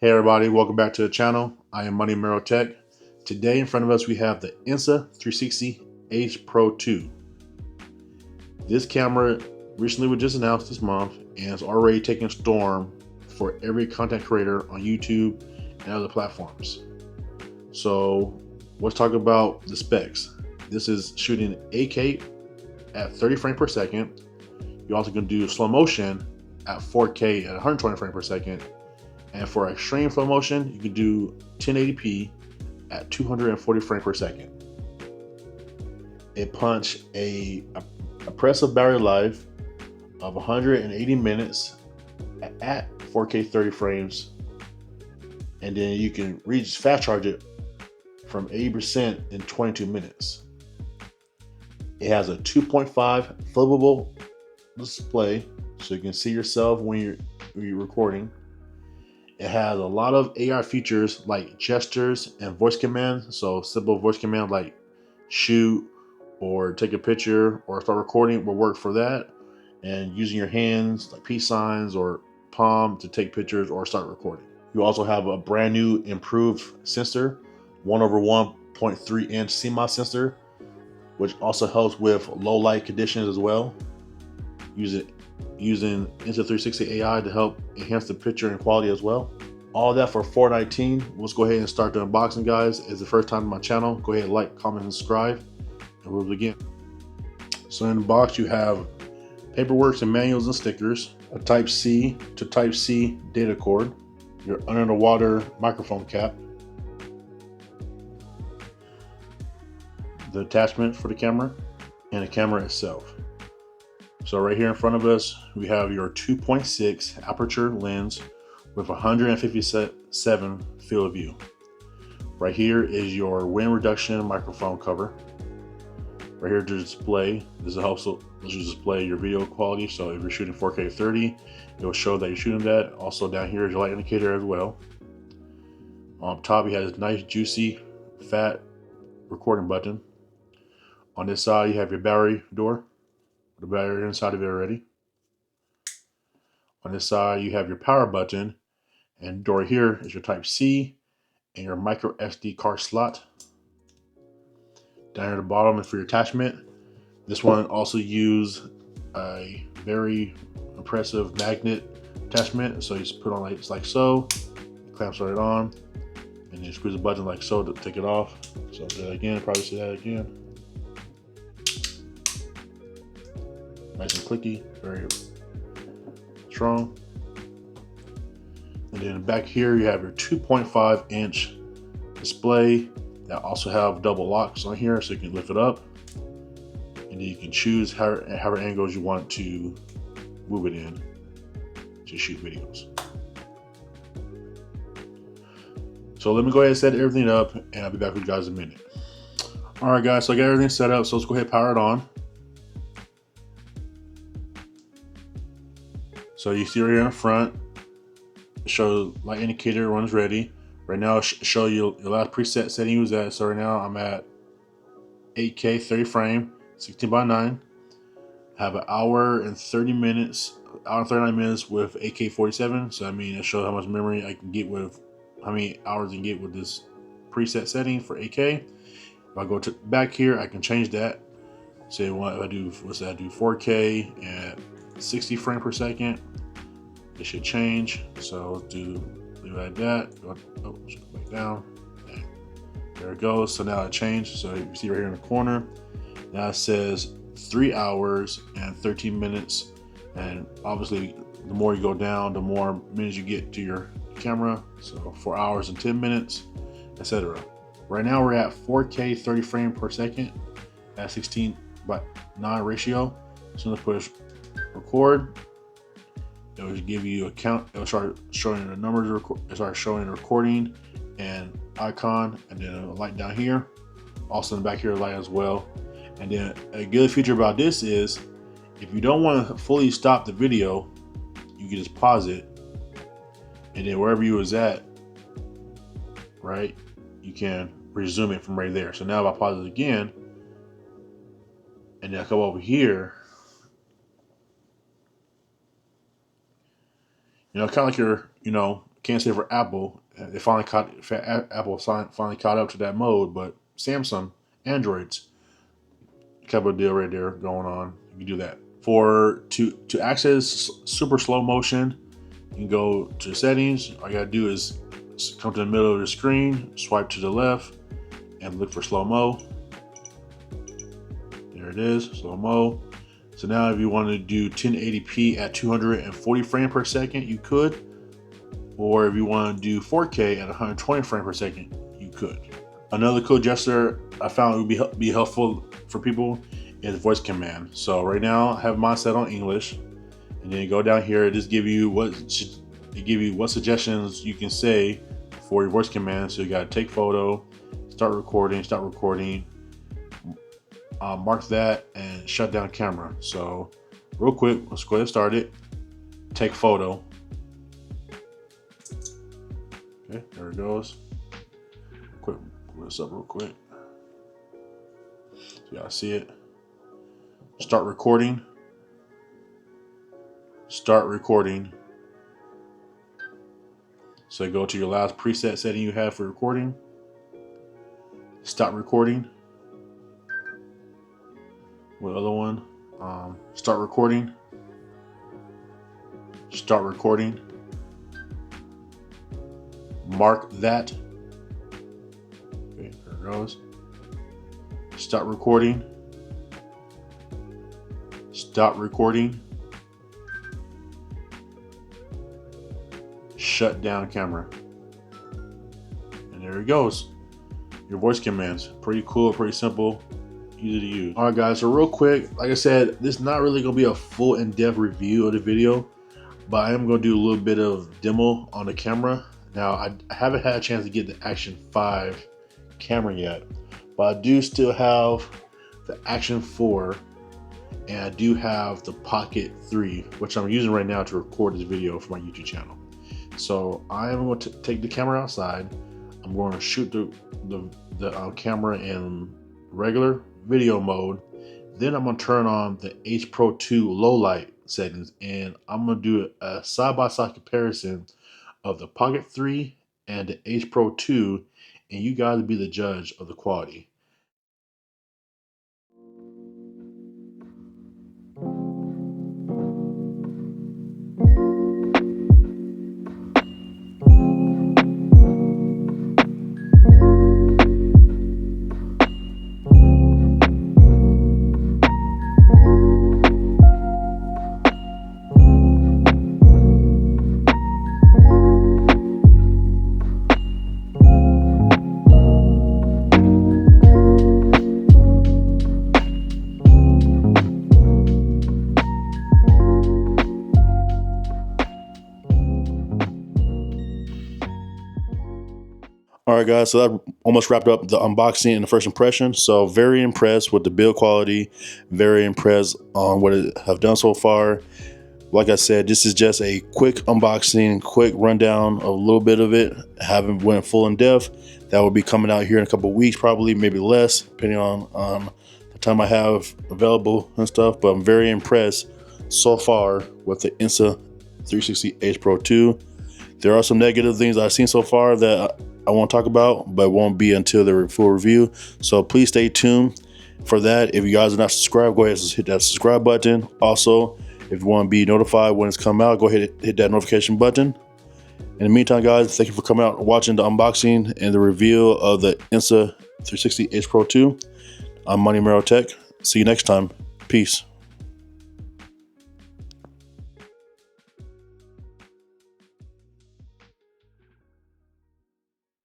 Hey everybody, welcome back to the channel. I am Money Mero Tech. Today in front of us we have the Insta360 Ace Pro 2. This camera recently was just announced this month and it's already taking storm for every content creator on YouTube and other platforms. So let's talk about the specs. This is shooting 8K at 30 frames per second. You also can do slow motion at 4K at 120 frames per second. And for extreme slow motion, you can do 1080p at 240 frames per second. It punched a impressive battery life of 180 minutes at 4K 30 frames. And then you can fast charge it from 80% in 22 minutes. It has a 2.5 flippable display, so you can see yourself when you're recording. It has a lot of AI features like gestures and voice commands. So simple voice commands like shoot or take a picture or start recording will work for that. And using your hands like peace signs or palm to take pictures or start recording. You also have a brand new improved sensor, 1/1.3 inch CMOS sensor, which also helps with low light conditions as well. Using Insta360 AI to help enhance the picture and quality as well. All that for $419. Let's go ahead and start the unboxing, guys. If it's the first time on my channel, go ahead and like, comment, and subscribe, and we'll begin. So in the box you have paperwork and manuals and stickers, a Type-C to Type-C data cord, your under the water microphone cap, the attachment for the camera, and the camera itself. So right here in front of us, we have your 2.6 aperture lens with 157 field of view. Right here is your wind reduction microphone cover. Right here to display, this will also display your video quality. So if you're shooting 4K 30, it will show that you're shooting that. Also down here is your light indicator as well. On top, you have this nice, juicy, fat recording button. On this side, you have your battery door. The battery inside of it already. On this side, you have your power button, and door here is your Type-C and your micro SD card slot. Down here at the bottom is for your attachment. This one also uses a very impressive magnet attachment. So you just put on like so, clamps right on, and you squeeze the button like so to take it off. So do that again, probably see that again. Nice and clicky, very strong. And then back here you have your 2.5 inch display that also have double locks on here, so you can lift it up, and then you can choose however angles you want to move it in to shoot videos. So let me go ahead and set everything up, and I'll be back with you guys in a minute. All right, guys, so I got everything set up, so let's go ahead and power it on. So you see right here in the front, show light indicator when it's ready. Right now, show you your last preset setting you was at. So right now I'm at 8K 30 frame, 16:9. Have an hour and 30 minutes, hour and 39 minutes with 8K 47. So I mean, it shows how much memory I can get with, how many hours I can get with this preset setting for 8K. If I go to back here, I can change that. Say if I do, what's that? I do 4K at 60 frames per second. It should change. So let's leave it like that. Oh, go back down. There it goes. So now it changed. So you see right here in the corner, now it says 3 hours and 13 minutes. And obviously, the more you go down, the more minutes you get to your camera. So 4 hours and 10 minutes, etc. Right now we're at 4K 30 frames per second at 16:9 ratio. So let's push record. It will give you a count. It will start showing the numbers. It starts showing the recording and icon, and then a light down here. Also in the back here, a light as well. And then a good feature about this is, if you don't want to fully stop the video, you can just pause it, and then wherever you was at, right, you can resume it from right there. So now if I pause it again, and then I come over here, kind of like you're, can't say for Apple. They finally caught Apple finally caught up to that mode, but Samsung, Androids, type of deal right there going on. You can do that. For to access super slow motion, you can go to settings. All you gotta do is come to the middle of the screen, swipe to the left, and look for slow mo. There it is, slow mo. So now if you want to do 1080p at 240 frames per second, you could. Or if you want to do 4K at 120 frames per second, you could. Another cool gesture I found would be helpful for people is voice command. So right now I have mine set on English, and then you go down here, it just give you what suggestions you can say for your voice command. So you got to take photo, start recording, mark that, and shut down camera. So real quick, let's go ahead and start it. Take photo. Okay, there it goes. Quick, put this up real quick. So y'all see it. Start recording. Start recording. So go to your last preset setting you have for recording. Stop recording. What other one? Start recording. Start recording. Mark that. Okay, there it goes. Stop recording. Stop recording. Shut down camera. And there it goes. Your voice commands. Pretty cool, pretty simple, easy to use. All right, guys, so real quick, like I said, this is not really gonna be a full in-depth review of the video, but I am gonna do a little bit of demo on the camera. Now, I haven't had a chance to get the Action 5 camera yet, but I do still have the Action 4, and I do have the Pocket 3, which I'm using right now to record this video for my YouTube channel. So I am going to take the camera outside. I'm going to shoot the camera in regular video mode. Then I'm going to turn on the Ace Pro 2 low light settings, and I'm going to do a side-by-side comparison of the Pocket 3 and the Ace Pro 2, and you guys be the judge of the quality. All right, guys, so that almost wrapped up the unboxing and the first impression. So very impressed with the build quality, very impressed on what it have done so far. Like I said, this is just a quick unboxing, quick rundown of a little bit of it. Haven't went full in depth. That will be coming out here in a couple of weeks, probably, maybe less, depending on the time I have available and stuff. But I'm very impressed so far with the Insta360 Ace Pro 2. There are some negative things I've seen so far that I won't talk about, but it won't be until the full review. So please stay tuned for that. If you guys are not subscribed, go ahead and hit that subscribe button. Also, if you want to be notified when it's come out, go ahead and hit that notification button. In the meantime, guys, thank you for coming out and watching the unboxing and the reveal of the Insta360 Ace Pro 2. I'm Money Mero Tech. See you next time. Peace.